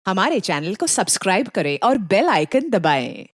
हमारे चैनल को सब्सक्राइब करें और बेल आइकन दबाएं।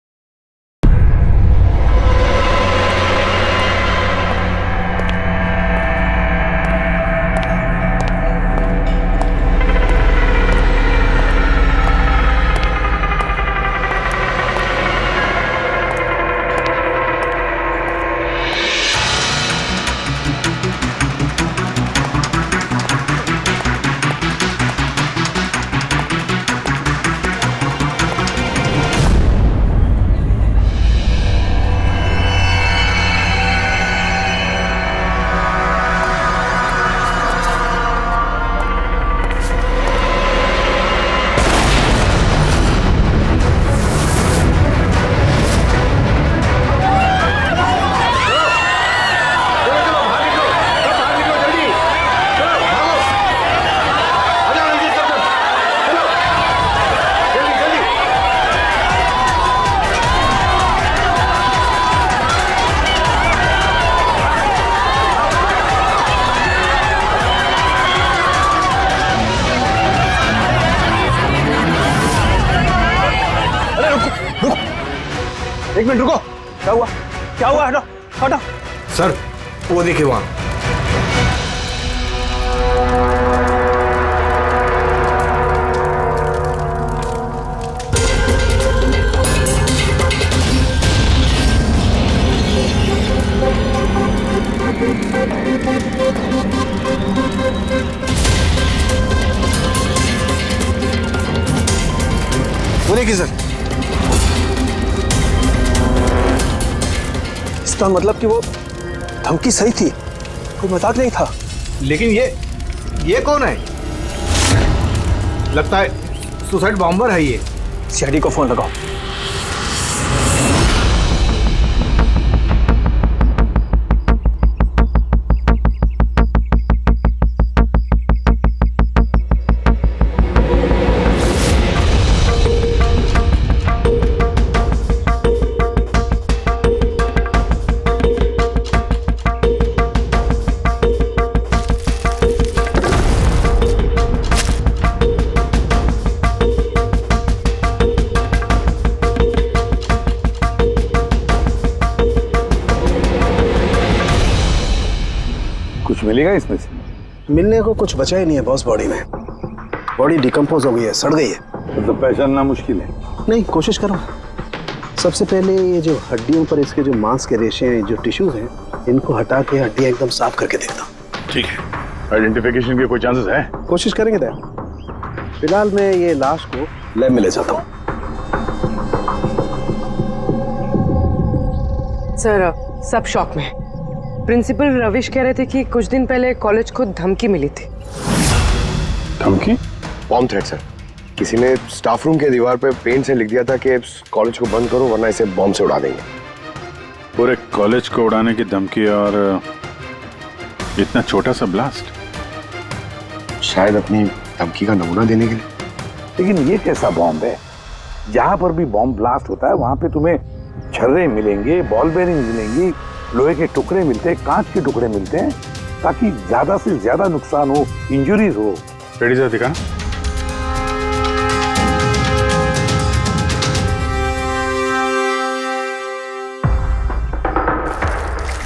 एक मिनट रुको। क्या हुआ? क्या हुआ? हटो हटो। सर वो देखिए वहां। वो देखिए सर। इसका मतलब कि वो धमकी सही थी, कोई मजाक नहीं था। लेकिन ये कौन है? लगता है सुसाइड बॉम्बर है ये। सीआईडी को फोन लगाओ। कुछ मिलेगा इसमें से? मिलने को कुछ बचा ही नहीं है बॉस। बॉडी में बॉडी डिकम्पोज हो गई है, सड़ गई है। तो पहचानना मुश्किल है। नहीं, कोशिश करो। सबसे पहले ये जो हड्डियों पर इसके जो मांस के रेशे हैं, जो टिश्यूज हैं, इनको हटा के हड्डियां एकदम साफ करके देखता हूँ। ठीक है। आइडेंटिफिकेशन के कोई चांसेस है? कोशिश करेंगे दया। फिलहाल मैं ये लाश को लैब में ले जाता हूँ। सर सब शॉक में। प्रिंसिपल रविश कह रहे थे कि कुछ दिन पहले कॉलेज को धमकी मिली थी। धमकी? Bomb threat sir. किसी ने स्टाफ रूम के दीवार पे पेंट से लिख दिया था कि कॉलेज को बंद करो वरना इसे बॉम्ब से उड़ा देंगे। पूरे कॉलेज को उड़ाने की धमकी और इतना छोटा सा ब्लास्ट? शायद अपनी धमकी का नमूना देने के लिए। लेकिन ये कैसा बॉम्ब है? जहां पर भी बॉम्ब ब्लास्ट होता है वहां पे तुम्हें छर्रे मिलेंगे, बॉल बेरिंग मिलेंगी, लोहे के टुकड़े मिलते हैं, कांच के टुकड़े मिलते हैं, ताकि ज्यादा से ज्यादा नुकसान हो, इंजरीज हो। रेडी सर, दिखा।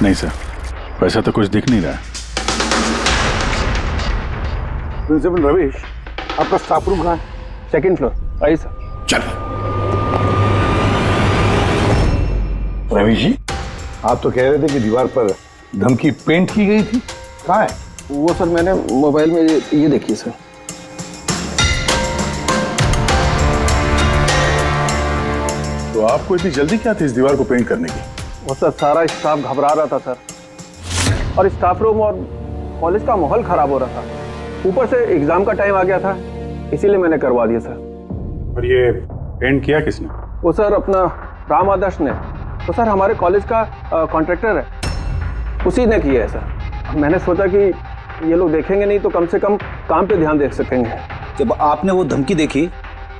नहीं सर, वैसा तो कुछ दिख नहीं रहा। प्रिंसिपल रविश, आपका स्टाफ रूम कहाँ है? Second floor. आइए सर। चलो। रविश जी, आप तो कह रहे थे कि दीवार पर धमकी पेंट की गई थी, कहाँ है? वो सर मैंने मोबाइल में ये देखिए सर। तो आपको इतनी जल्दी क्या थी इस दीवार को पेंट करने की? वो सर सारा स्टाफ घबरा रहा था सर, और स्टाफ रूम और कॉलेज का माहौल खराब हो रहा था। ऊपर से एग्जाम का टाइम आ गया था, इसीलिए मैंने करवा दिया सर। और ये पेंट किया किसने? वो सर अपना राम आदर्श ने। वो सर हमारे कॉलेज का कॉन्ट्रैक्टर है, उसी ने किया है सर। मैंने सोचा कि ये लोग देखेंगे नहीं तो कम से कम काम पे ध्यान दे सकेंगे। जब आपने वो धमकी देखी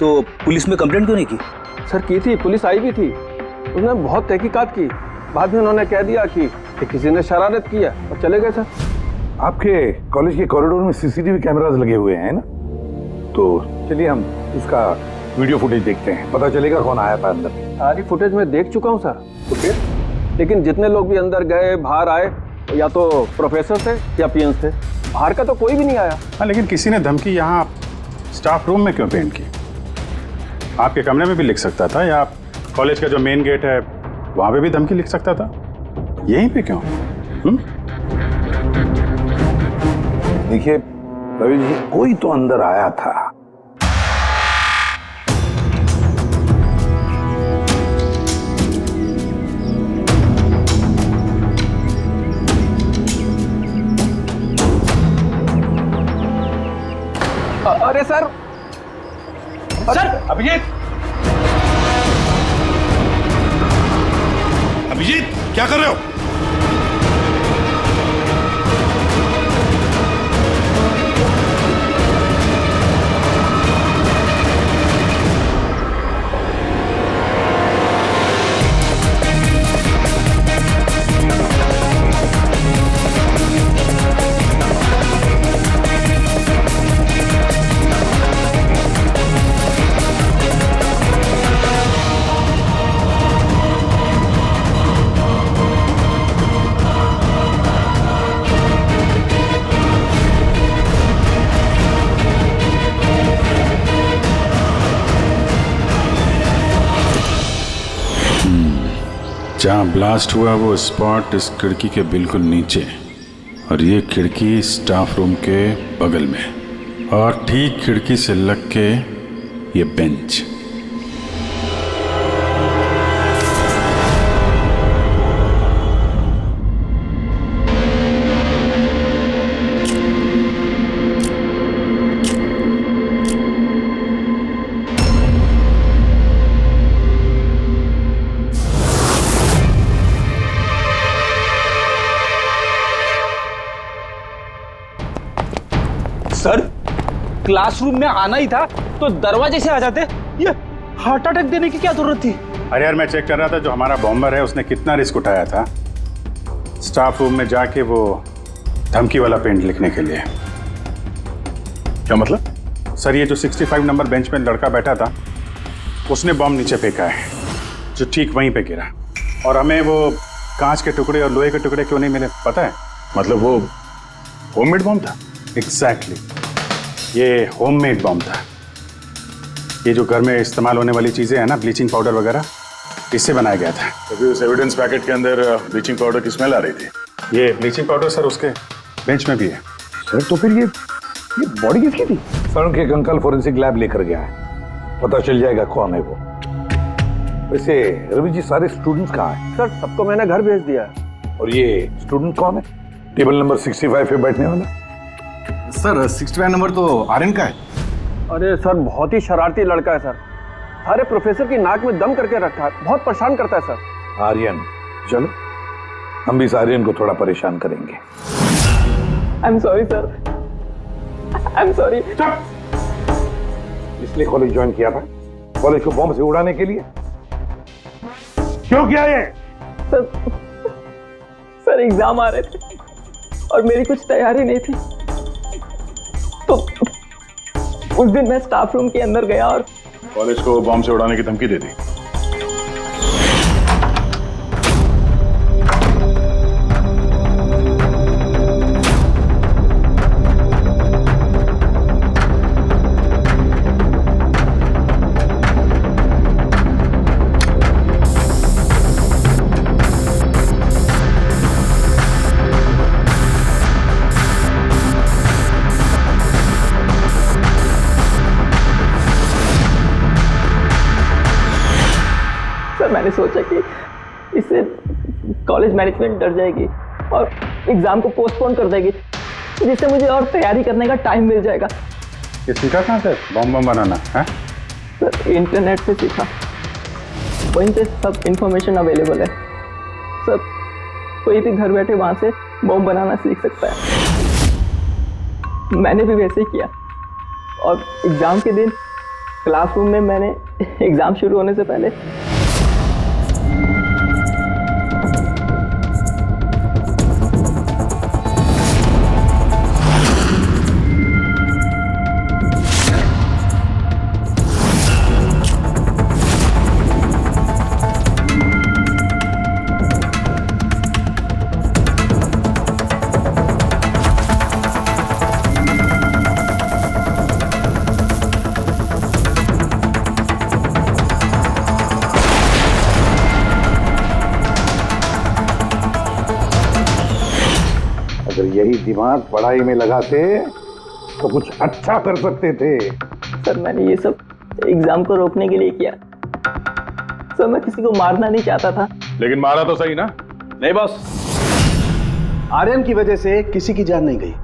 तो पुलिस में कंप्लेंट क्यों नहीं की? सर की थी, पुलिस आई भी थी, उसने बहुत तहकीकात की। बाद में उन्होंने कह दिया कि किसी ने शरारत किया और चले गए सर। आपके कॉलेज के कॉरिडोर में सीसीटीवी कैमरास लगे हुए हैं ना, तो चलिए हम उसका वीडियो फुटेज देखते हैं, पता चलेगा कौन आया था अंदर। सारी फुटेज में देख चुका हूँ सर। तो फिर लेकिन जितने लोग भी अंदर गए बाहर आए, या तो प्रोफेसर थे या पीएन्स थे, बाहर का तो कोई भी नहीं आया। हाँ, लेकिन किसी ने धमकी यहाँ स्टाफ रूम में क्यों पेंट की? आपके कमरे में भी लिख सकता था, या कॉलेज का जो मेन गेट है वहाँ पे भी धमकी लिख सकता था। यहीं पे क्यों? देखिए रवि जी, कोई तो अंदर आया था। अरे सर, अभिजीत क्या कर रहे हो? जहाँ ब्लास्ट हुआ वो स्पॉट इस खिड़की के बिल्कुल नीचे, और ये खिड़की स्टाफ रूम के बगल में, और ठीक खिड़की से लग के ये बेंच। सर, क्लासरूम में आना ही था तो दरवाजे से आ जाते। ये हार्ट अटैक देने की क्या जरूरत थी? अरे यार, मैं चेक कर रहा था जो हमारा बॉम्बर है उसने कितना रिस्क उठाया था स्टाफ रूम में जाके वो धमकी वाला पेंट लिखने के लिए। क्या मतलब? सर, ये जो 65 नंबर बेंच में लड़का बैठा था उसने बॉम्ब नीचे फेंका है, जो ठीक वहीं पे गिरा, और हमें वो कांच के टुकड़े और लोहे के टुकड़े क्यों नहीं मिले पता है? मतलब वो होममेड बॉम्ब था। एग्जैक्टली, ये होममेड बॉम्ब था। ये जो घर में इस्तेमाल होने वाली चीजें हैं ना, ब्लीचिंग पाउडर वगैरह, इससे बनाया गया था। तभी उस एविडेंस पैकेट के अंदर ब्लीचिंग पाउडर की स्मेल आ रही थी। ये ब्लीचिंग पाउडर सर उसके बेंच में भी है। सर तो फिर ये बॉडी किसकी थी? सर उनके एक अंकल फोरेंसिक लैब लेकर गया है, पता चल जाएगा कौन है वो। वैसे रवि जी, सारे स्टूडेंट्स कहाँ हैं? सर सबको मैंने घर भेज दिया है। और ये स्टूडेंट कौन है टेबल नंबर 65 पे बैठने वाला? सर 65 नंबर तो आर्यन का है। अरे सर, बहुत ही शरारती लड़का है सर। सारे प्रोफेसर की नाक में दम करके रखा है, बहुत परेशान करता है सर। आर्यन, चलो हम भी इस आर्यन को थोड़ा परेशान करेंगे। I am sorry sir, I am sorry. इसलिए कॉलेज ज्वाइन किया था, कॉलेज को बॉम्ब से उड़ाने के लिए? क्यों किया ये? सर एग्जाम आ रहे थे और मेरी कुछ तैयारी नहीं थी, तो उस दिन मैं स्टाफ रूम के अंदर गया और कॉलेज को बॉम्ब से उड़ाने की धमकी दे दी। मैंने सोचा कि इससे कॉलेज मैनेजमेंट डर जाएगी और एग्जाम को पोस्टपोन कर देगी, जिससे मुझे और तैयारी करने का टाइम मिल जाएगा। ये सीखा कहाँ से बॉम्ब बनाना है? सर इंटरनेट से सीखा, वहीं पे सब इंफॉर्मेशन अवेलेबल है सर। कोई भी घर बैठे वहाँ से बॉम्ब बनाना सीख सकता है। मैंने भी वैसे ही किया, और एग्ज़ाम के दिन क्लासरूम में मैंने एग्ज़ाम शुरू होने से पहले यही दिमाग पढ़ाई में लगाते तो कुछ अच्छा कर सकते थे। सर मैंने ये सब एग्जाम को रोकने के लिए किया। सर मैं किसी को मारना नहीं चाहता था। लेकिन मारा तो सही ना। नहीं बॉस, आर्यन की वजह से किसी की जान नहीं गई।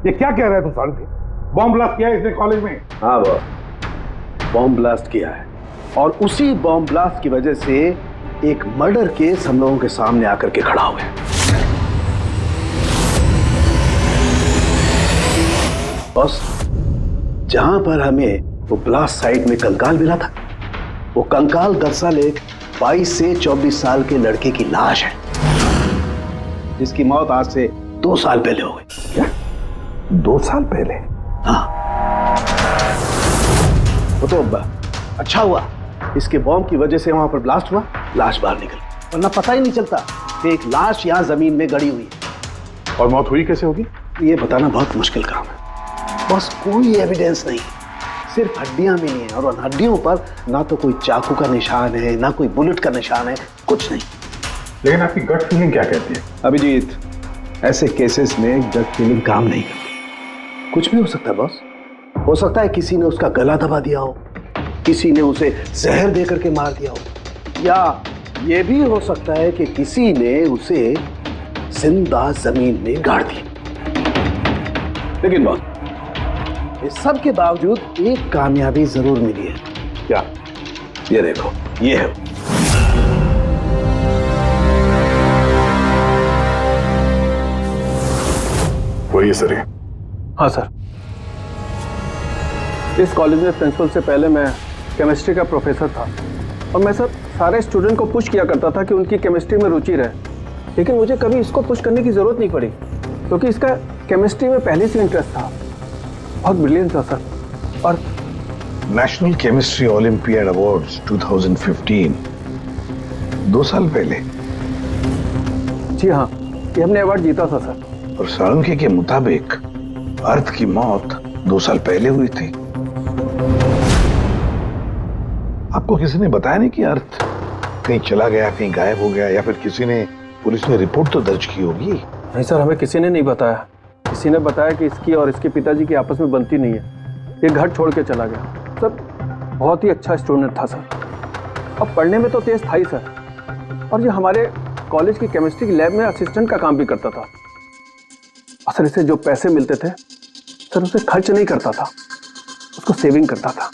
ये क्या कह रहे थे साढ़े? बॉम्ब ब्लास्ट किया है इसने कॉलेज में? हाँ बॉस, बॉम्ब ब्लास्ट किया है और उसी बॉम्ब ब्लास्ट की वजह से एक मर्डर केस हम लोगों के सामने आकर के खड़ा हुआ है। बॉस, जहां पर हमें वो ब्लास्ट साइट में कंकाल मिला था, वो कंकाल दरअसल एक 22 से 24 साल के लड़के की लाश है, जिसकी मौत आज से 2 साल पहले हो गई। क्या 2 साल पहले? हाँ, वो तो अच्छा हुआ इसके बॉम्ब की वजह से वहां पर ब्लास्ट हुआ, लाश बाहर निकल, वरना पता ही नहीं चलता कि एक लाश यहां जमीन में गड़ी हुई है। और मौत हुई कैसे होगी? ये बताना बहुत मुश्किल काम है बस। कोई एविडेंस नहीं, सिर्फ हड्डियां मिली हैं और उन हड्डियों पर ना तो कोई चाकू का निशान है, ना कोई बुलेट का निशान है, कुछ नहीं। लेकिन आपकी गट फीलिंग क्या कहती है? अभिजीत, ऐसे केसेस में गट फीलिंग काम नहीं करती। कुछ भी हो सकता है बॉस। हो सकता है किसी ने उसका गला दबा दिया हो, किसी ने उसे जहर दे करके मार दिया हो, या ये भी हो सकता है कि किसी ने उसे जिंदा जमीन में गाड़ दिया। लेकिन बॉस, इस सब के बावजूद एक कामयाबी जरूर मिली है। क्या? ये देखो, ये है वही सर है। हाँ सर, इस कॉलेज में प्रिंसिपल से पहले मैं केमिस्ट्री का प्रोफेसर था और मैं सर सारे स्टूडेंट को पुश किया करता था कि उनकी केमिस्ट्री में रुचि रहे, लेकिन मुझे कभी इसको पुश करने की ज़रूरत नहीं पड़ी क्योंकि इसका केमिस्ट्री में पहले से इंटरेस्ट था। बहुत ब्रिलियंट था सर। और नेशनल केमिस्ट्री ओलंपियाड अवार्ड्स 2015 2 साल पहले। जी हाँ, ये हमने अवार्ड जीता था सर। और साळुंखे के मुताबिक अर्थ की मौत 2 साल पहले हुई थी। आपको किसी ने बताया नहीं कि अर्थ कहीं चला गया, कहीं गायब हो गया, या फिर किसी ने, पुलिस ने रिपोर्ट तो दर्ज की होगी? नहीं सर, हमें किसी ने नहीं बताया। किसी ने बताया कि इसकी और इसके पिताजी की आपस में बनती नहीं है, ये घर छोड़ के चला गया। सर बहुत ही अच्छा स्टूडेंट था सर, और पढ़ने में तो तेज था ही सर, और ये हमारे कॉलेज की केमिस्ट्री की लैब में असिस्टेंट का काम भी करता था। और सर इसे जो पैसे मिलते थे सर उसे खर्च नहीं करता था, उसको सेविंग करता था।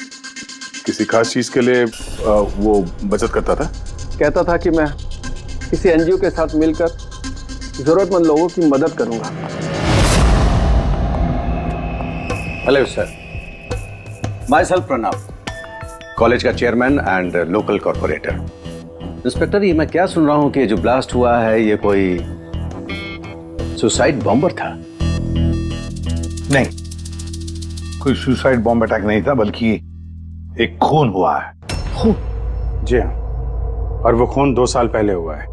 किसी खास चीज के लिए वो बचत करता था? कहता था कि मैं किसी एनजीओ के साथ मिलकर जरूरतमंद लोगों की मदद करूंगा। Hello sir, myself Pranav, college का chairman and local corporator. Inspector, ये मैं क्या सुन रहा हूं कि जो ब्लास्ट हुआ है ये कोई सुसाइड बॉम्बर था? नहीं, कोई सुसाइड बॉम्ब अटैक नहीं था, बल्कि एक खून हुआ है। खून? जी हाँ, और वो खून 2 साल पहले हुआ है।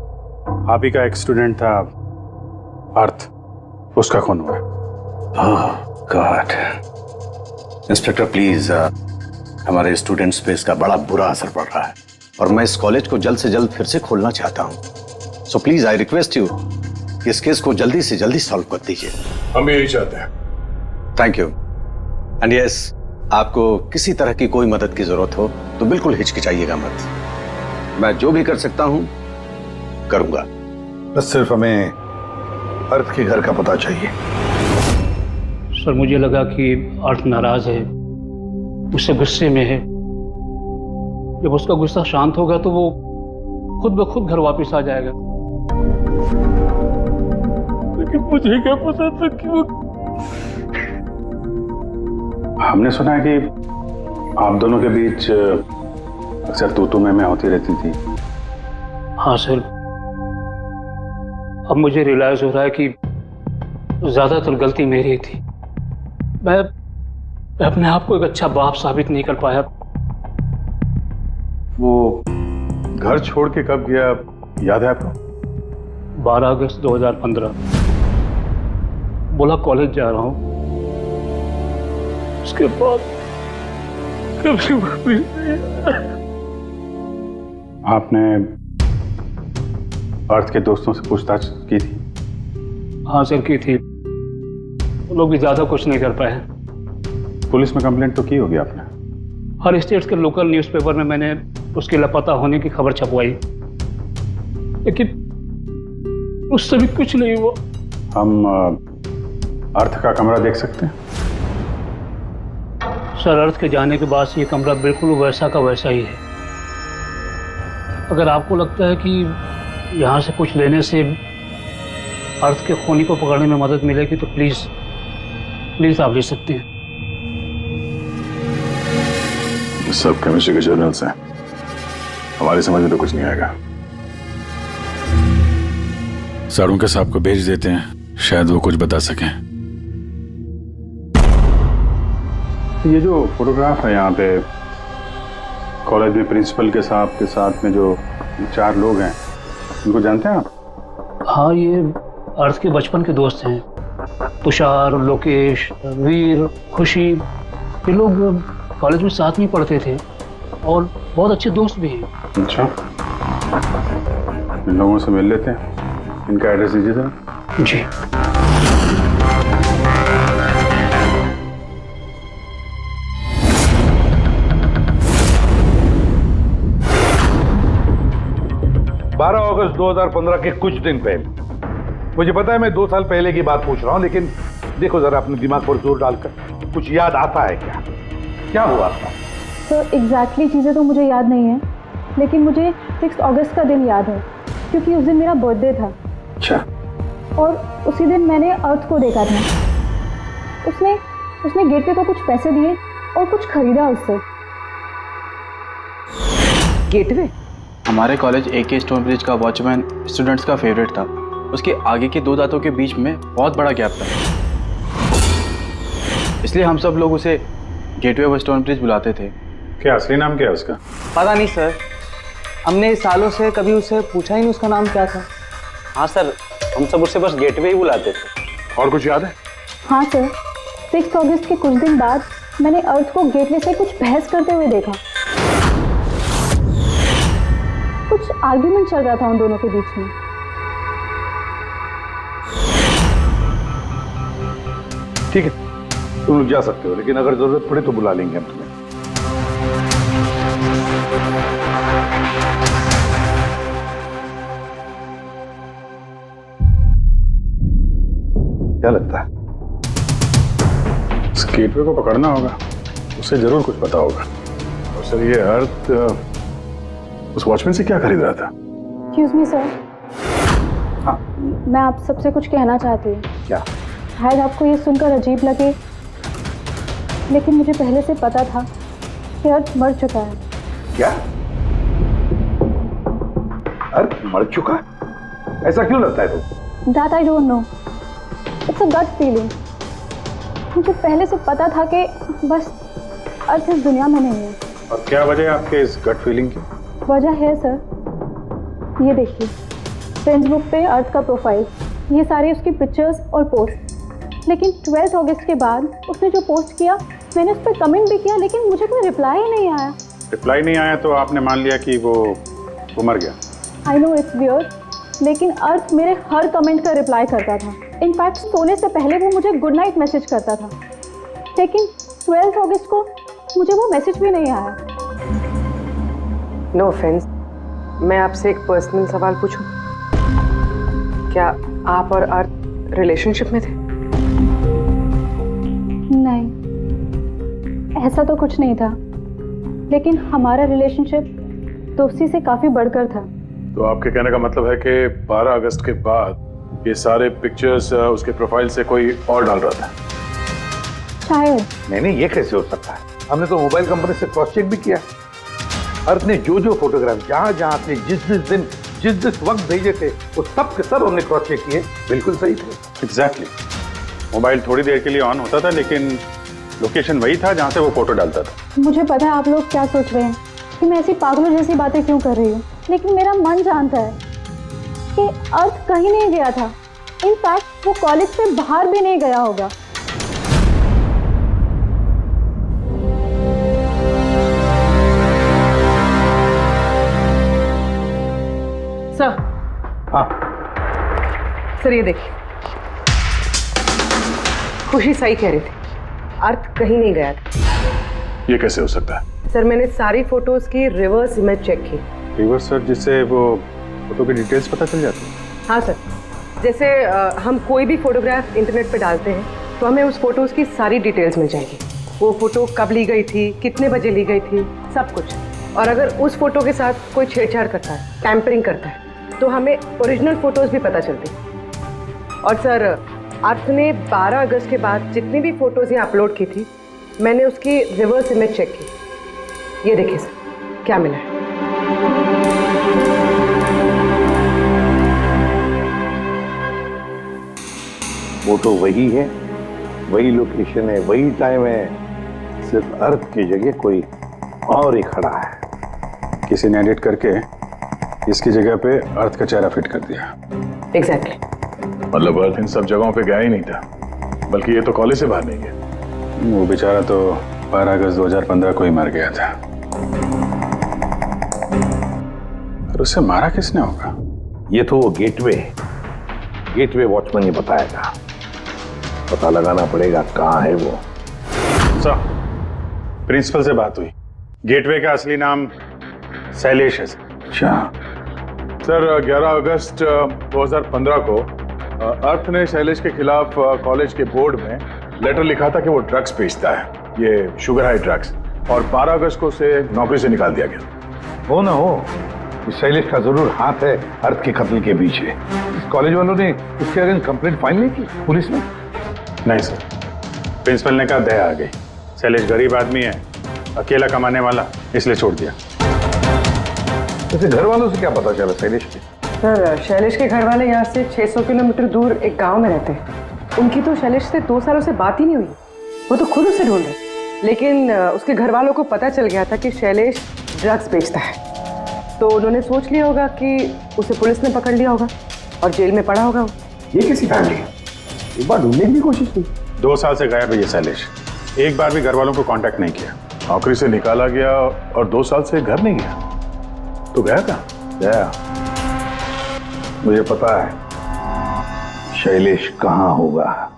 आप ही का एक स्टूडेंट था अर्थ, उसका खून हुआ है। गॉड। इंस्पेक्टर प्लीज, हमारे स्टूडेंट्स पे इसका बड़ा बुरा असर पड़ रहा है और मैं इस कॉलेज को जल्द से जल्द फिर से खोलना चाहता हूँ। So please I request you कि इस केस को जल्दी से जल्दी सॉल्व कर दीजिए। हम भी यही चाहते हैं। Thank you. एंड यस, आपको किसी तरह की कोई मदद की जरूरत हो तो बिल्कुल हिचकिचाइएगा मत। मैं जो भी कर सकता हूं करूंगा। बस सिर्फ हमें अर्थ के घर का पता चाहिए। सर मुझे लगा कि अर्थ नाराज है, उससे गुस्से में है। जब उसका गुस्सा शांत होगा तो वो खुद ब खुद घर वापस आ जाएगा। लेकिन मुझे क्या पता था कि वो... हमने सुना है कि आप दोनों के बीच अक्सर तू मैं होती रहती थी। हाँ सर, अब मुझे रियलाइज हो रहा है कि ज्यादातर गलती मेरी थी। मैं अपने आप को एक अच्छा बाप साबित नहीं कर पाया। वो घर छोड़ के कब गया याद है आपको? 12 अगस्त 2015। बोला कॉलेज जा रहा हूं, उसके बाद कभी वापस नहीं आया। आपने अर्थ के दोस्तों से पूछताछ की थी? हाँ सर, की थी। वो लोग भी ज़्यादा कुछ नहीं कर पाए। पुलिस में कंप्लेंट तो की होगी आपने? हर स्टेट्स के लोकल न्यूज़पेपर में मैंने उसके लापता होने की खबर छपवाई, लेकिन उससे भी कुछ नहीं हुआ। हम अर्थ का कमरा देख सकते हैं? सर, अर्थ के जाने के बाद से ये कमरा बिल्कुल वैसा का वैसा ही है। अगर आपको लगता है कि यहाँ से कुछ लेने से अर्थ के खूनी को पकड़ने में मदद मिलेगी तो प्लीज आप ले सकते हैं। ये सब केमिस्ट्री के जर्नल्स हैं, हमारी समझ में तो कुछ नहीं आएगा। सारुंके साहब को भेज देते हैं, शायद वो कुछ बता सकें। ये जो फोटोग्राफ है यहाँ पे कॉलेज में प्रिंसिपल के साहब के साथ में जो 4 लोग हैं, उनको जानते हैं आप? हाँ, ये अर्थ के बचपन के दोस्त हैं। तुषार, लोकेश, वीर, खुशी, ये लोग कॉलेज में साथ में पढ़ते थे और बहुत अच्छे दोस्त भी हैं। अच्छा, इन लोगों से मिल लेते हैं। इनका एड्रेस दीजिए जरा। जी। अगस्त 2015 के कुछ दिन पहले, मुझे पता है मैं 2 साल पहले की बात पूछ रहा हूं, लेकिन देखो जरा अपने दिमाग पर जोर डालकर, कुछ याद आता है क्या? क्या हुआ था? सर, एग्जैक्टली चीज़ें तो मुझे याद नहीं है, लेकिन मुझे 6 अगस्त का दिन याद है क्योंकि उस दिन मेरा बर्थडे था। अच्छा। और उसी दिन मैंने अर्थ को देखा था। उसने गेटवे को कुछ पैसे दिए और कुछ खरीदा उससे। गेटवे? हमारे कॉलेज AK स्टोन ब्रिज का वॉचमैन स्टूडेंट्स का फेवरेट था। उसके आगे के 2 दांतों के बीच में बहुत बड़ा गैप था, इसलिए हम सब लोग उसे गेटवे ऑफ स्टोन ब्रिज बुलाते थे। क्या असली नाम क्या है उसका? पता नहीं सर, हमने सालों से कभी उससे पूछा ही नहीं उसका नाम क्या था। हाँ सर, हम सब उससे बस गेटवे ही बुलाते थे। और कुछ याद है? हाँ सर, 6 अगस्त के कुछ दिन बाद मैंने अर्थ को गेटवे से कुछ बहस करते हुए देखा। कुछ आर्ग्यूमेंट चल रहा था उन दोनों के बीच में। ठीक है, तुम लोग जा सकते हो, लेकिन अगर जरूरत पड़े तो बुला लेंगे हम तुम्हें। क्या लगता है? इस गेटवे को पकड़ना होगा, उसे जरूर कुछ पता होगा। और सर, ये अर्थ उस वॉचमैन से क्या खरीद रहा था? एक्सक्यूज मी सर, मैं आप सबसे कुछ कहना चाहती हूँ। क्या? शायद आपको ये सुनकर अजीब लगे, लेकिन मुझे पहले से पता था कि अर्थ मर चुका है। क्या? अर्थ मर चुका? ऐसा क्यों लगता है तुम? That I don't know. It's a gut feeling. मुझे पहले से पता था कि बस अर्थ इस दुनिया में नहीं है। और क्या वजह है आपके इस गट फीलिंग की? वजह है सर, ये देखिए, फ्रेंड्स बुक पे अर्थ का प्रोफाइल, ये सारे उसकी पिक्चर्स और पोस्ट। लेकिन 12 अगस्त के बाद उसने जो पोस्ट किया, मैंने उस पर कमेंट भी किया, लेकिन मुझे कोई रिप्लाई ही नहीं आया। रिप्लाई नहीं आया तो आपने मान लिया कि वो मर गया? आई नो इट्स वियर्ड, लेकिन अर्थ मेरे हर कमेंट का रिप्लाई करता था। इनफैक्ट सोने से पहले वो मुझे गुड नाइट मैसेज करता था। लेकिन 12 अगस्त को मुझे वो मैसेज भी नहीं आया। नो ऑफेंस, मैं आपसे एक पर्सनल सवाल पूछूं? क्या आप और अर्थ रिलेशनशिप में थे? नहीं, ऐसा तो कुछ नहीं था, लेकिन हमारा रिलेशनशिप दोस्ती से काफी बढ़कर था। तो आपके कहने का मतलब है कि 12 अगस्त के बाद ये सारे पिक्चर्स उसके प्रोफाइल से कोई और डाल रहा था? शायद। नहीं, ये कैसे हो सकता है? हमने तो मोबाइल कंपनी से क्रॉस चेक भी किया। अर्थ ने जो फोटोग्राफ जहां से जिस वक्त भेजे थे, वो सब के सब हमने क्रॉस चेक किए, बिल्कुल सही थे। एग्जैक्टली। मोबाइल थोड़ी देर के लिए ऑन होता था, लेकिन लोकेशन वही था जहां से वो फोटो डालता था। मुझे पता है आप लोग क्या सोच रहे हैं कि मैं ऐसी पागलों जैसी बातें क्यों कर रही हूँ, लेकिन मेरा मन जानता है कि अर्थ कहीं नहीं गया था। इनफैक्ट वो कॉलेज से बाहर भी नहीं गया होगा। सर। हाँ सर, ये देखिए। खुशी सही कह रही थी, अर्थ कहीं नहीं गया था। ये कैसे हो सकता है? सर मैंने सारी फोटोज की रिवर्स इमेज चेक की। रिवर्स सर, जिससे वो फोटो की डिटेल्स पता चल जाती है? हाँ सर, जैसे हम कोई भी फोटोग्राफ इंटरनेट पे डालते हैं तो हमें उस फोटोज की सारी डिटेल्स मिल जाएगी। वो फोटो कब ली गई थी, कितने बजे ली गई थी, सब कुछ। और अगर उस फोटो के साथ कोई छेड़छाड़ करता है, टैंपरिंग करता है, तो हमें ओरिजिनल फोटोज भी पता चलती। और सर अर्थ ने 12 अगस्त के बाद जितनी भी फोटोज यहाँ अपलोड की थी, मैंने उसकी रिवर्स इमेज चेक की। ये देखिए सर क्या मिला है। फोटो वही है, वही लोकेशन है, वही टाइम है, सिर्फ अर्थ की जगह कोई और ही खड़ा है। किसी ने एडिट करके इसकी जगह पे अर्थ का चेहरा फिट कर दिया। एग्जैक्टली। मतलब अर्थ इन सब जगहों पे गया ही नहीं था, बल्कि ये तो कॉलेज से बाहर नहीं गया। वो बेचारा तो 12 अगस्त 2015 को ही मर गया था। और उसे मारा किसने होगा? ये तो वो गेटवे वॉचमैन ही बताएगा। पता लगाना पड़ेगा कहाँ है वो। सर, प्रिंसिपल से बात हुई। गेटवे का असली नाम शैलेश है। अच्छा सर 11 अगस्त 2015 को अर्थ ने शैलेश के खिलाफ कॉलेज के बोर्ड में लेटर लिखा था कि वो ड्रग्स बेचता है, ये शुगर हाई ड्रग्स, और 12 अगस्त को उसे नौकरी से निकाल दिया गया। हो ना हो, इस शैलेश का जरूर हाथ है अर्थ के कत्ल के पीछे। इस कॉलेज वालों ने उसके अगेंस्ट कंप्लेंट फाइल नहीं की पुलिस में? नहीं सर, प्रिंसिपल ने कहा दया आ गई, शैलेश गरीब आदमी है, अकेला कमाने वाला, इसलिए छोड़ दिया। वैसे घर वालों से क्या पता चला शैलेश के? सर शैलेश के घर वाले यहाँ से 600 किलोमीटर दूर एक गांव में रहते हैं। उनकी तो शैलेश से 2 सालों से बात ही नहीं हुई। वो तो खुद उसे ढूंढ रहे, लेकिन उसके घर वालों को पता चल गया था कि शैलेश ड्रग्स बेचता है। तो उन्होंने सोच लिया होगा कि उसे पुलिस ने पकड़ लिया होगा और जेल में पड़ा होगा। ये कैसी फैमिली है? एक बार ढूंढने की भी कोशिश की। 2 साल से गायब है ये शैलेश, एक बार भी घर वालों को कांटेक्ट नहीं किया। नौकरी से निकाला गया और 2 साल से घर नहीं गया, तो गया कहाँ? गया, मुझे पता है शैलेश कहाँ होगा।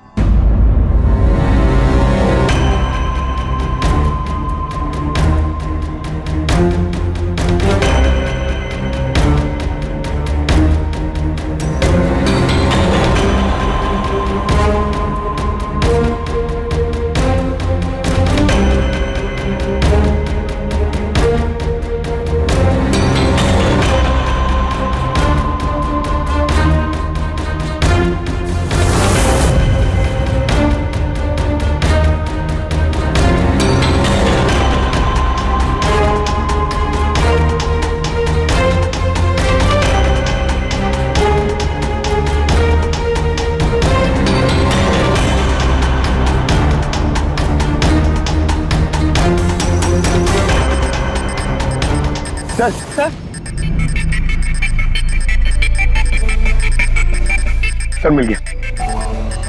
सर मिल गया।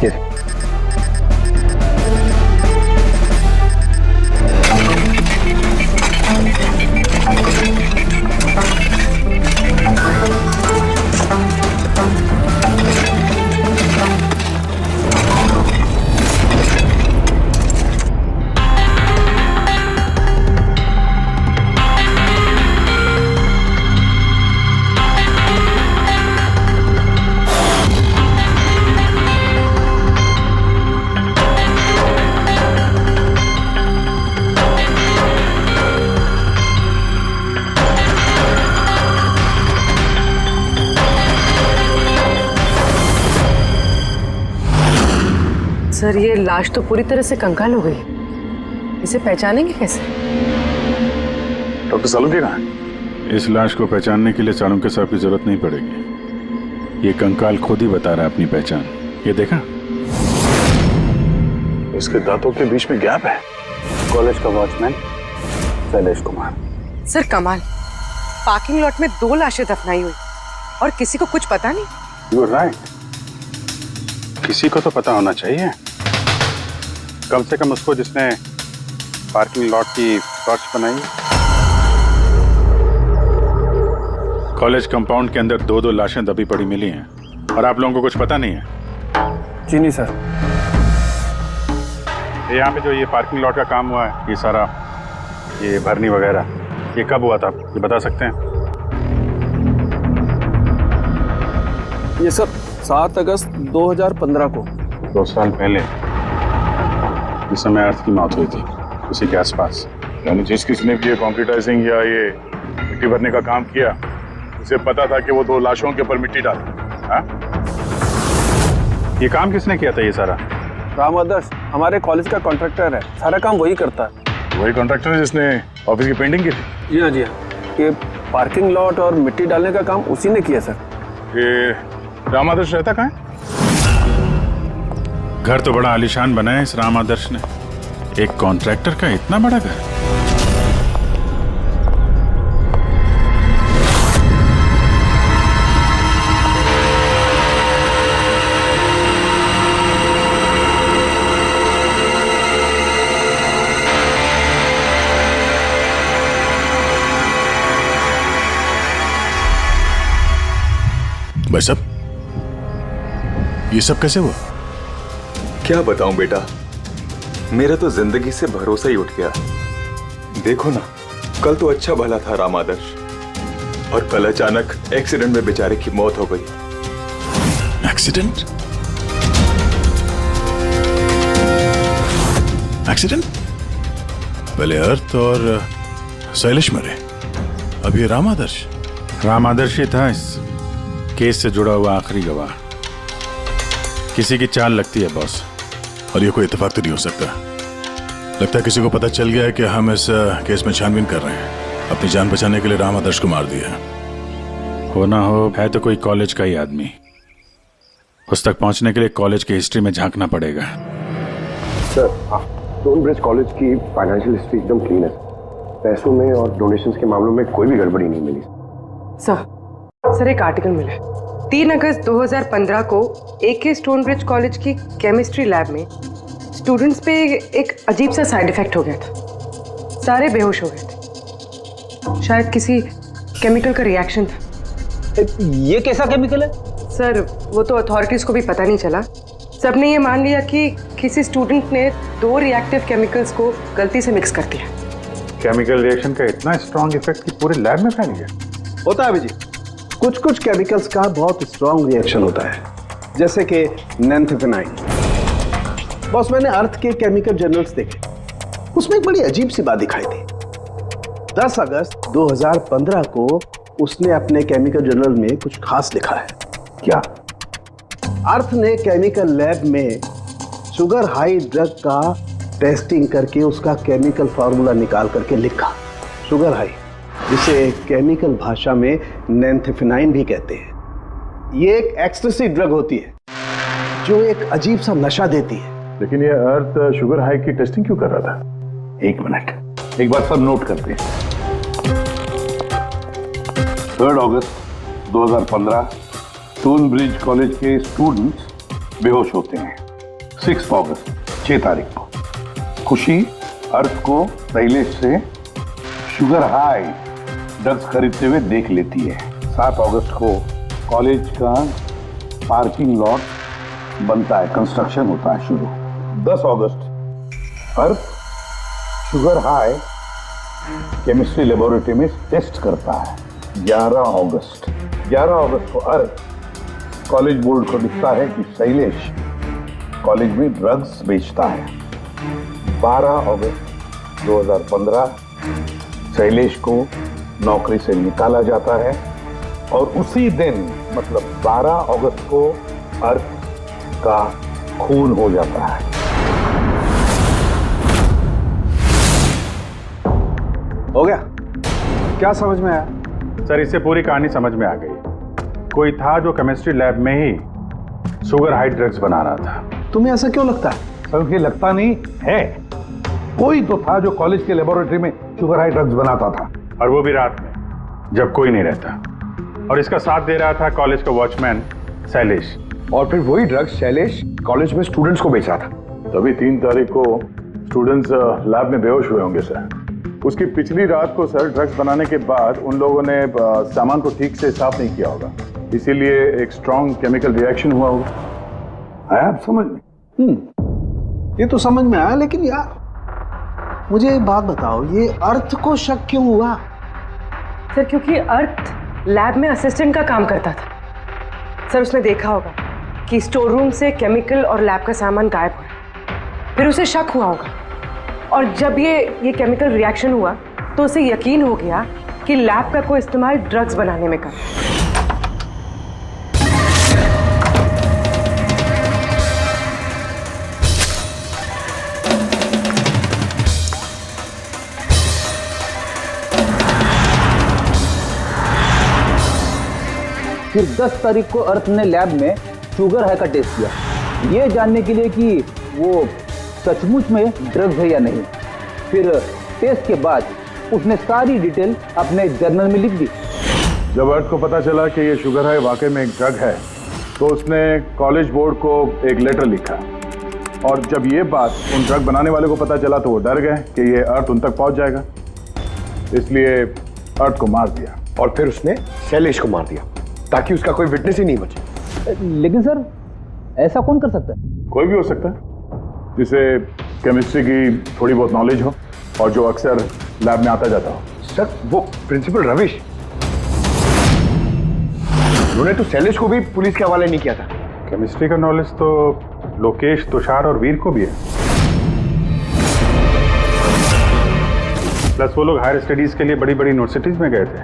ये सर ये लाश तो पूरी तरह से कंकाल हो गई, इसे पहचानेंगे कैसे? डॉक्टर सालुंके कहाँ है? इस लाश को पहचानने के लिए चाणक्य साहब की जरूरत नहीं पड़ेगी। ये कंकाल खुद ही बता रहा है अपनी पहचान। ये देखा, इसके दांतों के बीच में गैप है। कॉलेज का वॉचमैन शैलेश कुमार। सर कमाल, पार्किंग लॉट में 2 लाशें दफनाई हुई और किसी को कुछ पता नहीं। यू आर राइट, किसी को तो पता होना चाहिए, कम से कम उसको जिसने पार्किंग लॉट की टॉर्च बनाई। कॉलेज कंपाउंड के अंदर 2 लाशें दबी पड़ी मिली हैं और आप लोगों को कुछ पता नहीं है? जी नहीं सर। यहाँ पे जो ये पार्किंग लॉट का काम हुआ है, ये सारा ये भरनी वगैरह, ये कब हुआ था, ये बता सकते हैं? ये सर 7 अगस्त 2015 को। 2 साल पहले, इस समय अर्थ की मौत हुई थी, उसी के आसपास। यानी जिस किसने भी ये कंक्रीटाइजिंग या ये मिट्टी भरने का काम किया, उसे पता था कि वो 2 लाशों के ऊपर मिट्टी डाले। हाँ? ये काम किसने किया था ये सारा? राम आदर्श हमारे कॉलेज का कॉन्ट्रैक्टर है, सारा काम वही करता है। वही कॉन्ट्रैक्टर है जिसने ऑफिस की पेंटिंग की थी? जी हाँ जी हाँ, ये पार्किंग लॉट और मिट्टी डालने का काम उसी ने किया सर। ये राम आदर्श रहता कहाँ है? घर तो बड़ा आलीशान बनाया इस राम आदर्श ने, एक कॉन्ट्रैक्टर का इतना बड़ा घर। भाई साहब, ये सब कैसे हुआ? क्या बताऊं बेटा, मेरा तो जिंदगी से भरोसा ही उठ गया। देखो ना, कल तो अच्छा भला था राम आदर्श, और कल अचानक एक्सीडेंट में बेचारे की मौत हो गई। एक्सीडेंट? एक्सीडेंट? पहले अर्थ और शैलेश मरे, अब ये राम आदर्श। राम आदर्श ही था इस केस से जुड़ा हुआ आखिरी गवाह। किसी की चाल लगती है बॉस। और ये कोई इत्तेफाक तो नहीं हो सकता। लगता है किसी को पता चल गया है कि हम इस केस में छानबीन कर रहे हैं। अपनी जान बचाने के लिए राम आदर्श को मार दिया। हो ना हो, है तो कोई कॉलेज का ही आदमी। उस तक पहुंचने के लिए कॉलेज की हिस्ट्री में झांकना पड़ेगा। सर, स्टोनब्रिज कॉलेज की फाइनेंशियल हिस्ट्री एकदम क्लीन है। पैसों में और डोनेशंस के मामलों में कोई भी गड़बड़ी नहीं मिली। सर एक आर्टिकल मिला है। 3 अगस्त 2015 को AK स्टोनब्रिज कॉलेज की केमिस्ट्री लैब में स्टूडेंट्स पे एक अजीब सा साइड इफेक्ट हो गया था। सारे बेहोश हो गए थे। शायद किसी केमिकल का रिएक्शन था। ये कैसा केमिकल है? सर वो तो अथॉरिटीज को भी पता नहीं चला। सबने ये मान लिया कि किसी स्टूडेंट ने 2 रिएक्टिव केमिकल्स को गलती से मिक्स कर दिया। केमिकल रिएक्शन का इतना स्ट्रॉन्ग इफेक्ट कि पूरे लैब में फैल गया। होता है अभिजीत, कुछ कुछ केमिकल्स का बहुत स्ट्रॉन्ग रिएक्शन होता है, जैसे कि नैंथेफेनाइन। बॉस, मैंने अर्थ के केमिकल जर्नल्स देखे, उसमें एक बड़ी अजीब सी बात दिखाई थी। 10 अगस्त 2015 को उसने अपने केमिकल जर्नल में कुछ खास लिखा है। क्या? अर्थ ने केमिकल लैब में शुगर हाई ड्रग का टेस्टिंग करके उसका केमिकल फार्मूला निकाल करके लिखा, शुगर हाई, जिसे केमिकल भाषा में नैंथेफेनाइन भी कहते हैं। ये एक एक्सटेसी ड्रग होती है जो एक अजीब सा नशा देती है। लेकिन ये अर्थ शुगर हाई की टेस्टिंग क्यों कर रहा था? 1 मिनट, एक बार सब नोट करते हैं। 3 अगस्त 2015 स्टोनब्रिज कॉलेज के स्टूडेंट्स बेहोश होते हैं। 6 अगस्त 6 तारीख को खुशी अर्थ को शैलेश से शुगर हाई ड्रग्स खरीदते हुए देख लेती है। 7 अगस्त को कॉलेज का पार्किंग लॉट बनता है, कंस्ट्रक्शन होता है शुरू। 10 अगस्त अर्थ शुगर हाई केमिस्ट्री लेबोरेटरी में टेस्ट करता है। 11 अगस्त को अर्थ कॉलेज बोर्ड को दिखता है कि शैलेश कॉलेज में ड्रग्स बेचता है। 12 अगस्त 2015 शैलेश को नौकरी से निकाला जाता है और उसी दिन मतलब 12 अगस्त को अर्थ का खून हो जाता है। हो गया? क्या समझ में आया? सर इससे पूरी कहानी समझ में आ गई। कोई था जो केमिस्ट्री लैब में ही शुगर हाई ड्रग्स बना रहा था। तुम्हें ऐसा क्यों लगता है? सर ये लगता नहीं है, कोई तो था जो कॉलेज के लेबोरेटरी में शुगर हाई ड्रग्स बनाता था, और वो भी रात में जब कोई नहीं रहता। और इसका साथ दे रहा था कॉलेज का वॉचमैन शैलेश। और फिर वही ड्रग्स शैलेश कॉलेज में स्टूडेंट्स को बेचा था। तभी 3 तारीख को स्टूडेंट्स लैब में बेहोश हुए होंगे सर। उसकी पिछली रात को सर ड्रग्स बनाने के बाद उन लोगों ने सामान को ठीक से साफ नहीं किया होगा, इसीलिए एक स्ट्रॉन्ग केमिकल रिएक्शन हुआ होगा। आया आप समझ में? ये तो समझ में आया, लेकिन यार मुझे एक बात बताओ, ये अर्थ को शक क्यों हुआ? सर क्योंकि अर्थ लैब में असिस्टेंट का काम करता था। सर उसने देखा होगा कि स्टोर रूम से केमिकल और लैब का सामान गायब हुआ, फिर उसे शक हुआ होगा, और जब ये केमिकल रिएक्शन हुआ तो उसे यकीन हो गया कि लैब का कोई इस्तेमाल ड्रग्स बनाने में कर। फिर 10 तारीख को अर्थ ने लैब में शुगर हाई का टेस्ट किया, ये जानने के लिए कि वो सचमुच में ड्रग्स है या नहीं। फिर टेस्ट के बाद उसने सारी डिटेल अपने जर्नल में लिख दी। जब अर्थ को पता चला कि ये शुगर हाई वाकई में एक ड्रग है, तो उसने कॉलेज बोर्ड को एक लेटर लिखा, और जब ये बात उन ड्रग बनाने वाले को पता चला तो वो डर गए कि ये अर्थ उन तक पहुंच जाएगा, इसलिए अर्थ को मार दिया। और फिर उसने शैलेश को मार दिया ताकि उसका कोई विटनेस ही नहीं बचे। लेकिन सर ऐसा कौन कर सकता है? कोई भी हो सकता है जिसे केमिस्ट्री की थोड़ी बहुत नॉलेज हो और जो अक्सर लैब में आता जाता हो। सर वो प्रिंसिपल रविश, उन्होंने तो शैलेश को भी पुलिस के हवाले नहीं किया था। केमिस्ट्री का नॉलेज तो लोकेश, तुषार और वीर को भी है। प्लस वो लोग हायर स्टडीज के लिए बड़ी बड़ी यूनिवर्सिटीज में गए थे,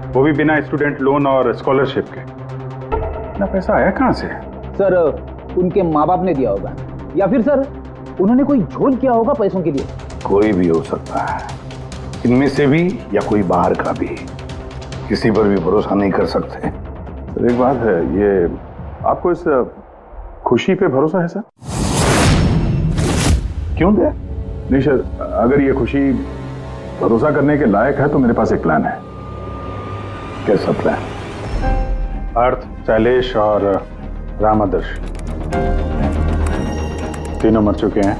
वो भी बिना स्टूडेंट लोन और स्कॉलरशिप के। इतना पैसा आया कहाँ से? सर उनके माँ बाप ने दिया होगा, या फिर सर उन्होंने कोई झोल किया होगा पैसों के लिए। कोई भी हो सकता है, इनमें से भी या कोई बाहर का भी। किसी पर भी भरोसा नहीं कर सकते। सर एक बात है, ये आपको इस खुशी पे भरोसा है सर? क्यों दे? नहीं सर, अगर ये खुशी भरोसा करने के लायक है तो मेरे पास एक प्लान है। कैसा प्लान? अर्थ, शैलेश और राम आदर्श तीनों मर चुके हैं,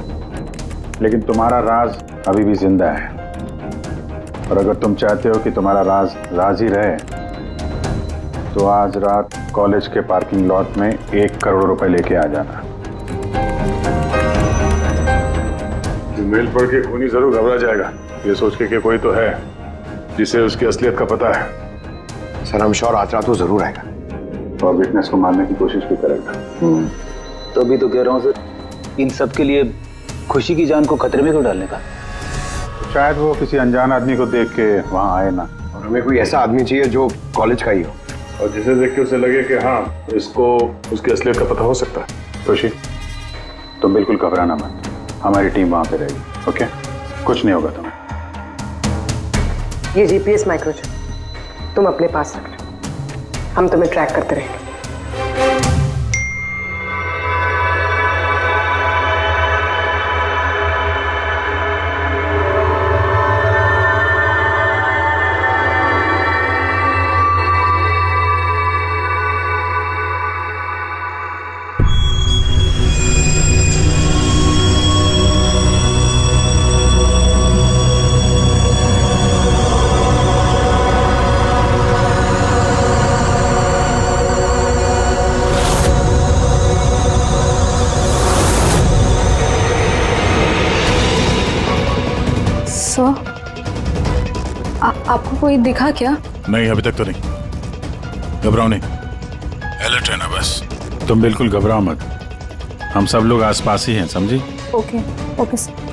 लेकिन तुम्हारा राज अभी भी जिंदा है। और अगर तुम चाहते हो कि तुम्हारा राज राज ही रहे, तो आज रात कॉलेज के पार्किंग लॉट में 1 करोड़ रुपए लेके आ जाना। मेल पढ़ के खूनी जरूर घबरा जाएगा, ये सोच के कि कोई तो है जिसे उसकी असलियत का पता है। सर हम श्योर आज रात तो जरूर आएगा और विटनेस को मारने की कोशिश भी करेगा। तो अभी तो कह रहा हूँ सर, इन सब के लिए खुशी की जान को खतरे में क्यों डालने का? शायद वो किसी अनजान आदमी को देख के वहां आए ना। और हमें कोई ऐसा आदमी चाहिए जो कॉलेज का ही हो, और जिसे देख के उसे लगे कि हाँ इसको उसकी असलियत का पता हो सकता है। खुशी, तुम बिल्कुल घबराना मत, हमारी टीम वहां पे रहेगी। ओके, कुछ नहीं होगा तुम्हें। ये जीपीएस माइक्रोचिप तुम अपने पास रख लो, हम तुम्हें ट्रैक करते रहेंगे। आपको कोई दिखा क्या? नहीं, अभी तक तो नहीं। घबराओ नहीं, अलर्ट रहना बस। तुम बिल्कुल घबराओ मत, हम सब लोग आसपास ही हैं, समझी? Okay okay sir.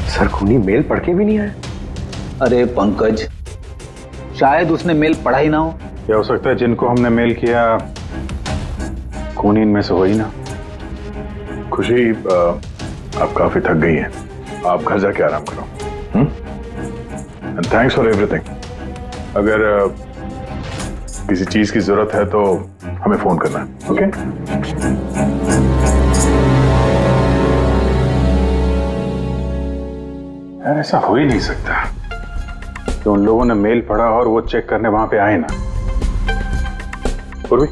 सर खूनी मेल पढ़ के भी नहीं आया। अरे पंकज, शायद उसने मेल पढ़ा ही ना हो। क्या हो सकता है जिनको हमने मेल किया खूनी इनमें से हो ही ना। खुशी, आप काफी थक गई हैं, आप घर जाके आराम करो। And thanks for everything. अगर किसी चीज की जरूरत है तो हमें फोन करना, ओके? यार ऐसा हो ही नहीं सकता कि उन लोगों ने मेल पढ़ा और वो चेक करने वहां पे आए ना। पूर्वी,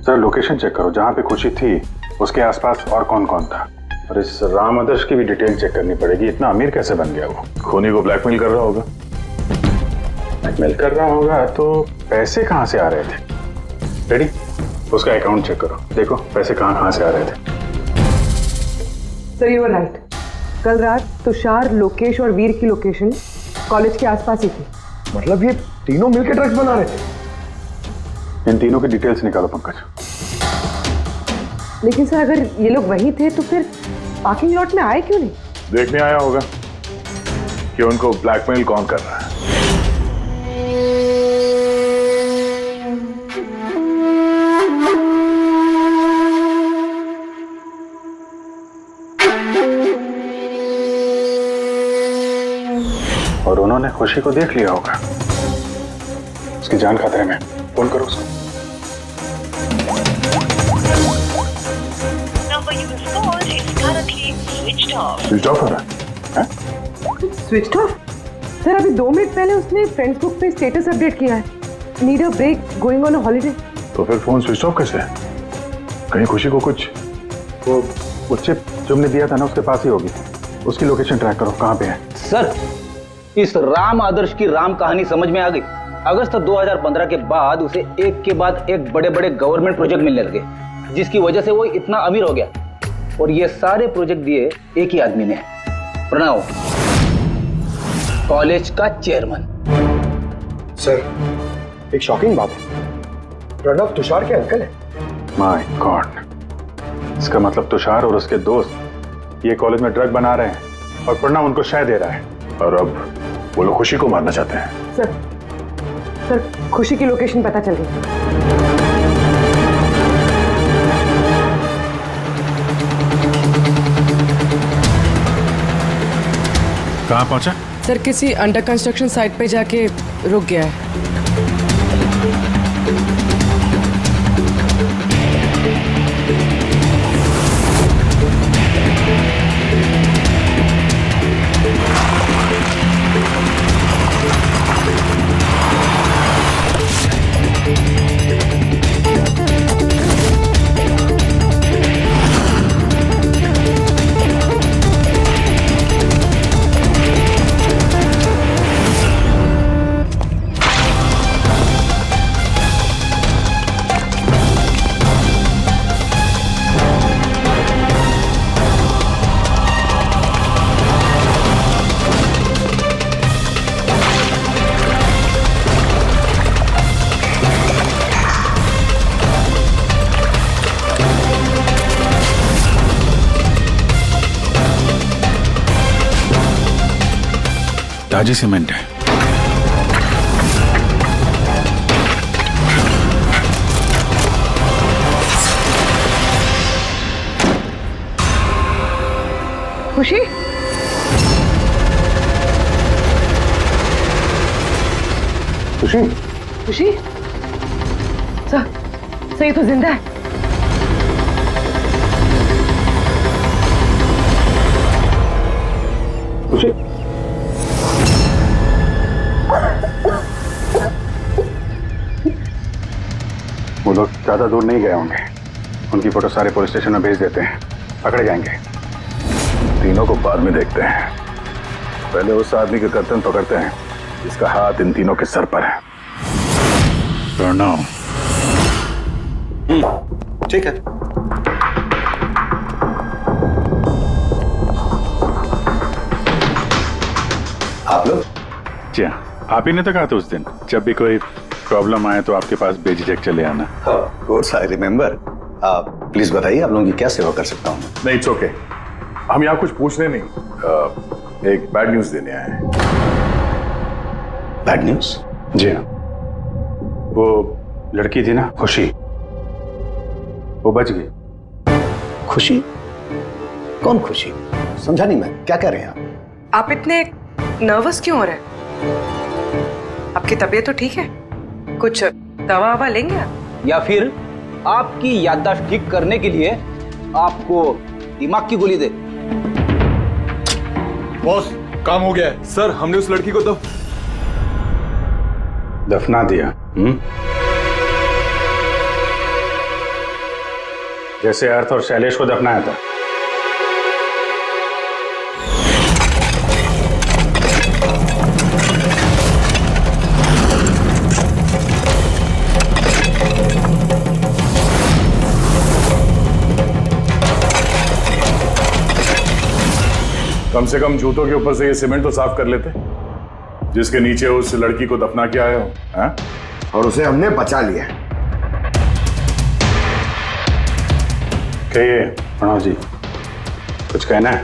सर लोकेशन चेक करो, जहां पे खुशी थी उसके आसपास और कौन कौन था। और इस राम आदर्श की भी डिटेल चेक करनी पड़ेगी। इतना अमीर कैसे बन गया वो? खूनी को ब्लैकमेल कर रहा होगा। ब्लैकमेल कर रहा होगा तो पैसे कहाँ से आ रहे थे? रेडी, उसका अकाउंट चेक करो, देखो पैसे कहाँ कहाँ से आ रहे थे। सर यू आर राइट, कल रात तुषार, लोकेश और वीर की लोकेशन कॉलेज के आसपास ही थी। मतलब ये तीनों मिलकर ड्रग्स बना रहे थे? इन तीनों की डिटेल्स निकालो पंकज। लेकिन सर अगर ये लोग वही थे तो फिर पार्किंग लॉट में आए क्यों नहीं? देखने आया होगा कि उनको ब्लैकमेल कौन कर रहा है। और उन्होंने खुशी को देख लिया होगा, उसकी जान खतरे में। फोन करो उसको। स्विच ऑफ हो रहा है? Switch off? सर अभी 2 मिनट पहले उसने फ्रेंड्स बुक पे स्टेटस अपडेट किया है, need a break, going on a holiday. तो फिर फोन स्विच ऑफ कैसे है? कहीं खुशी को कुछ? वो चिप जो हमने दिया था ना उसके पास ही होगी। उसकी लोकेशन ट्रैक करो, कहाँ पे है? सर इस राम आदर्श की राम कहानी समझ में आ गई। अगस्त 2015 के बाद उसे एक के बाद एक बड़े बड़े गवर्नमेंट प्रोजेक्ट मिलने लगे, जिसकी वजह से वो इतना अमीर हो गया। और ये सारे प्रोजेक्ट दिए एक ही आदमी ने, प्रणव, कॉलेज का चेयरमैन। सर एक शॉकिंग बात है, प्रणव तुषार के अंकल है। माय गॉड, इसका मतलब तुषार और उसके दोस्त ये कॉलेज में ड्रग बना रहे हैं और प्रणव उनको शय दे रहा है। और अब वो लोग खुशी को मारना चाहते हैं। सर खुशी की लोकेशन पता चल गई। कहाँ पहुंचा? सर किसी अंडर कंस्ट्रक्शन साइट पे जाके रुक गया है। ताजी सीमेंट है। खुशी? खुशी? खुशी? सर ये तो जिंदा है। खुशी? वो लोग ज्यादा दूर नहीं गए होंगे, उनकी फोटो सारे पुलिस स्टेशन में भेज देते हैं, पकड़े जाएंगे। तीनों को बाद में देखते हैं, पहले उस आदमी के गर्दन पकड़ते हैं जिसका हाथ इन तीनों के सर पर है। प्रणव। ठीक है। आप लोग? जी हाँ, आप ही ने तो कहा था उस दिन, जब भी कोई प्रॉब्लम आए तो आपके पास बेझिझक चले आना। Of course I remember. आप प्लीज बताइए, आप लोगों की क्या सेवा कर सकता हूँ? नहीं, इट्स ओके। हम यहाँ कुछ पूछने नहीं, एक बैड न्यूज देने आए हैं। Bad news? जी हाँ, वो लड़की थी ना खुशी, वो बच गई। खुशी? कौन खुशी? समझा नहीं मैं, क्या कह रहे हैं आप इतने नर्वस क्यों हो रहे हैं? आपकी तबीयत तो ठीक है? कुछ दवा ववा लेंगे आप? या फिर आपकी याददाश्त ठीक करने के लिए आपको दिमाग की गोली दे। बॉस काम हो गया है सर, हमने उस लड़की को दफना दिया। जैसे अर्थ और शैलेश को दफनाया था। कम से कम जूतों के ऊपर से ये सीमेंट तो साफ कर लेते जिसके नीचे उस लड़की को दफना किया है हाँ? और उसे हमने बचा लिया। कहिए प्रणव जी, कुछ कहना है?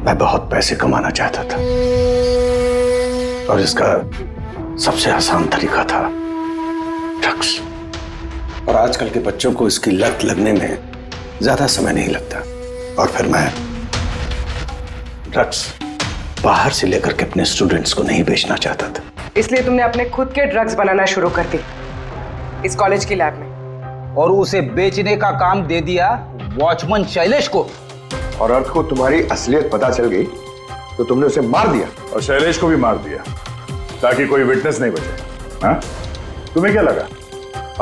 मैं बहुत पैसे कमाना चाहता था और इसका सबसे आसान तरीका था ड्रग्स। और आजकल के बच्चों को इसकी लत लगने में ज्यादा समय नहीं लगता। और फिर मैं ड्रग्स बाहर से लेकर के अपने स्टूडेंट्स को नहीं बेचना चाहता था। इसलिए तुमने अपने खुद के ड्रग्स बनाना शुरू कर दी इस कॉलेज की लैब में, और उसे बेचने का काम दे दिया वॉचमैन शैलेश को। और अर्थ को तुम्हारी असलियत पता चल गई तो तुमने उसे मार दिया और शैलेश को भी मार दिया ताकि कोई विटनेस नहीं बचे। हाँ? तुम्हें क्या लगा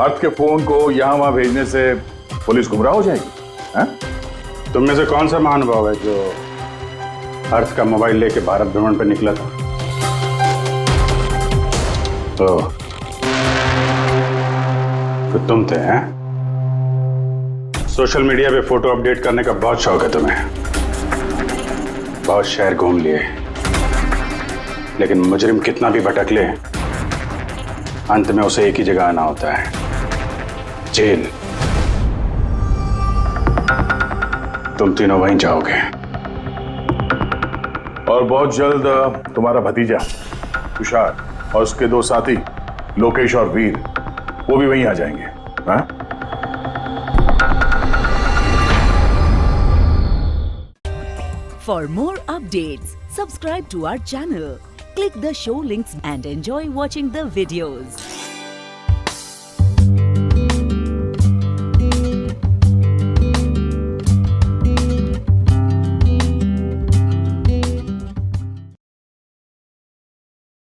अर्थ के फोन को यहां वहां भेजने से पुलिस गुमराह हो जाएगी? हाँ? तुम में से कौन सा महानुभाव है जो अर्थ का मोबाइल लेके भारत भ्रमण पर निकला था? तो तुम थे हैं? सोशल मीडिया पे फोटो अपडेट करने का बहुत शौक है तुम्हें। बहुत शहर घूम लिए, लेकिन मुजरिम कितना भी भटक ले अंत में उसे एक ही जगह आना होता है, जेल। तुम तीनों वहीं जाओगे। और बहुत जल्द तुम्हारा भतीजा तुषार और उसके दो साथी लोकेश और वीर वो भी वहीं आ जाएंगे। हाँ? For more updates, subscribe to our channel, click the show links and enjoy watching the videos.